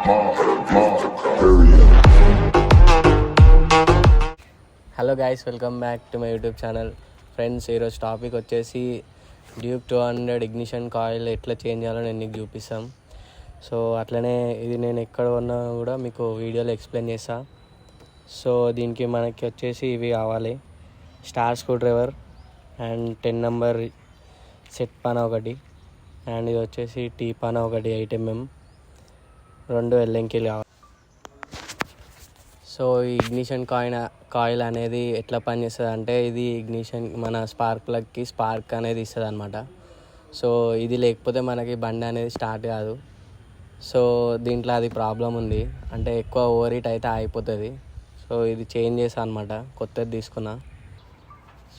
Hello guys, welcome back to my YouTube channel. Friends, ఈరోజు topic వచ్చేసి DUKE200 ignition coil ఎట్లా change చేయాలో నేను నీకు చూపిస్తాం. సో అట్లనే ఇది నేను ఎక్కడ ఉన్నా కూడా మీకు వీడియోలో ఎక్స్ప్లెయిన్ చేస్తా. సో దీనికి మనకి వచ్చేసి ఇవి కావాలి: star screwdriver and 10 number set పాన ఒకటి, అండ్ ఇది వచ్చేసి టీ పాన ఒకటి 8 mm, 2 ఎల్ఎంకీలు కావాలి. సో ఈ ఇగ్నిషన్ కాయిల్ అనేది ఎట్లా పనిచేస్తుంది అంటే, ఇది ఇగ్నిషన్ మన స్పార్క్ ప్లగ్కి స్పార్క్ అనేది ఇస్తుంది అనమాట. సో ఇది లేకపోతే మనకి బండి అనేది స్టార్ట్ కాదు. సో దీంట్లో అది ప్రాబ్లం ఉంది, అంటే ఎక్కువ ఓవర్ హీట్ అయితే అయిపోతుంది. సో ఇది చేంజ్ చేసా అనమాట, కొత్తది తీసుకున్నా.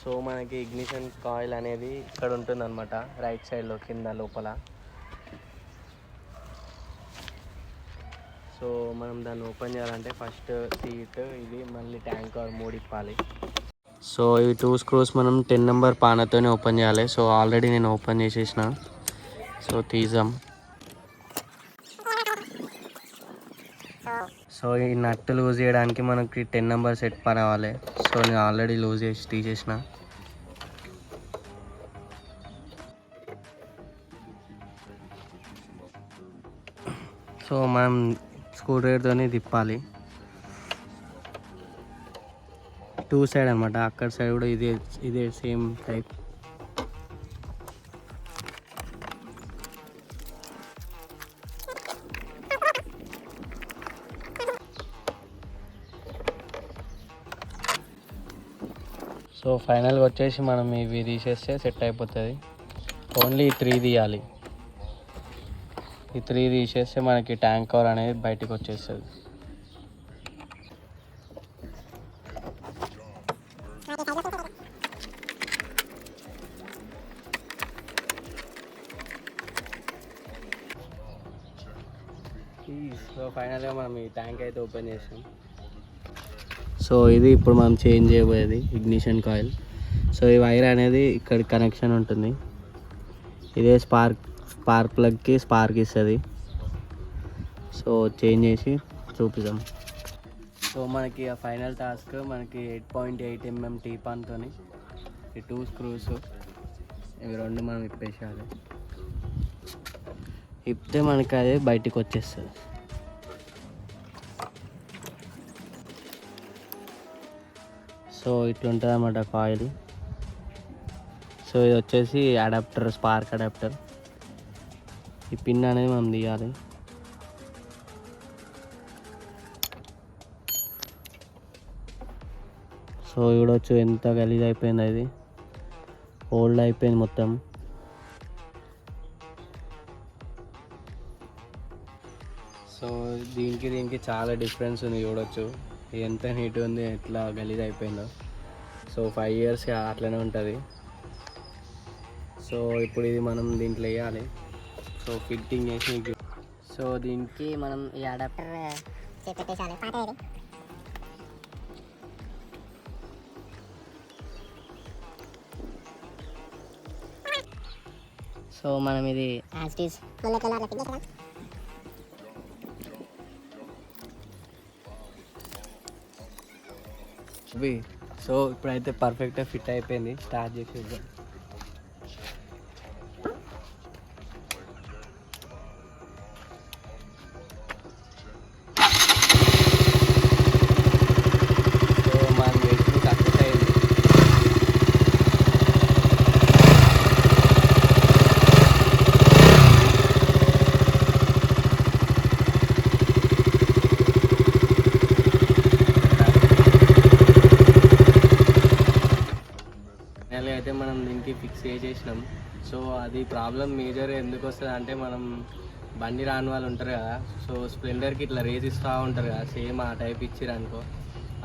సో మనకి ఇగ్నిషన్ కాయిల్ అనేది ఇక్కడ ఉంటుంది అనమాట, రైట్ సైడ్లో కింద లోపల. సో మనం దాన్ని ఓపెన్ చేయాలంటే ఫస్ట్ సీట్, ఇది మళ్ళీ ట్యాంకర్ 3 ఇప్పాలి. సో ఈ 2 స్క్రూస్ మనం 10 నెంబర్ పానతోనే ఓపెన్ చేయాలి. సో ఆల్రెడీ నేను ఓపెన్ చేసేసిన. సో తీసాం. సో ఈ నట్ లూజ్ చేయడానికి మనకి 10 నెంబర్ సెట్ పాన కావాలి. సో నేను ఆల్రెడీ లూజ్ చేసి తీసేసిన. సో మనం స్క్రూ డ్రైవర్తోనే తిప్పాలి, 2 సైడ్ అనమాట. అక్కడ సైడ్ కూడా ఇదే సేమ్ టైప్. సో ఫైనల్గా వచ్చేసి మనం ఇవి తీసేస్తే సెట్ అయిపోతుంది. ఓన్లీ 3 తీయాలి. ఈ 3 తీసేస్తే మనకి ట్యాంక్ కవర్ అనేది బయటికి వచ్చేస్తుంది. సో ఫైనల్గా మనం ఈ ట్యాంక్ అయితే ఓపెన్ చేసాం. సో ఇది ఇప్పుడు మనం చేంజ్ చేయబోయేది ఇగ్నిషన్ కాయిల్. సో ఈ వైర్ అనేది ఇక్కడ కనెక్షన్ ఉంటుంది. ఇదే స్పార్క్ ప్లగ్కి స్పార్క్ ఇస్తుంది. సో చేంజ్ చేసి చూపిద్దాం. సో మనకి ఆ ఫైనల్ టాస్క్ మనకి 8.8 mm టీపాన్తో ఈ 2 స్క్రూస్ ఇవి 2 మనం ఇప్పేసేయాలి. ఇప్పితే మనకి అది బయటికి వచ్చేస్తుంది. సో ఇట్లా ఉంటుంది అన్నమాట కాయిల్. సో ఇది వచ్చేసి అడాప్టర్, స్పార్క్ అడాప్టర్. ఈ పిన్ అనేది మనం తీయాలి. సో చూడవచ్చు ఎంత గలీజ్ అయిపోయింది, అది ఓల్డ్ అయిపోయింది మొత్తం. సో దీనికి చాలా డిఫరెన్స్ ఉంది, చూడవచ్చు ఎంత నీట్ ఉంది, ఎట్లా గలీజ్ అయిపోయిందో. సో 5 years అట్లనే ఉంటుంది. సో ఇప్పుడు ఇది మనం దీంట్లో వేయాలి. సో ఫిట్టింగ్ చేసి, సో దీనికి మనం ఈ అడాప్టర్ పెట్టేసాలి. పాతది సో మనం ఇది సో ఇప్పుడైతే పర్ఫెక్ట్గా ఫిట్ అయిపోయింది. స్టార్ట్ చేసేద్దాం. అయితే మనం దీనికి ఫిక్స్ చేసేసినాం. సో అది ప్రాబ్లం మేజర్ ఎందుకు వస్తుంది అంటే, మనం బండి రాని వాళ్ళు ఉంటారు కదా, సో స్ప్లెండర్కి ఇట్లా రేస్ ఇస్తూ ఉంటారు కదా, సేమ్ ఆ టైప్ ఇచ్చిరనుకో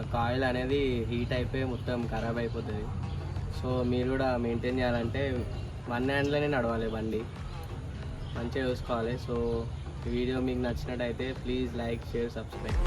ఆ కాయిల్ అనేది హీట్ అయిపోయి మొత్తం ఖరాబ్ అయిపోతుంది. సో మీరు కూడా మెయింటైన్ చేయాలంటే 1 హ్యాండ్లోనే నడవాలి, బండి మంచిగా చూసుకోవాలి. సో ఈ వీడియో మీకు నచ్చినట్టయితే ప్లీజ్ లైక్, షేర్, సబ్స్క్రైబ్.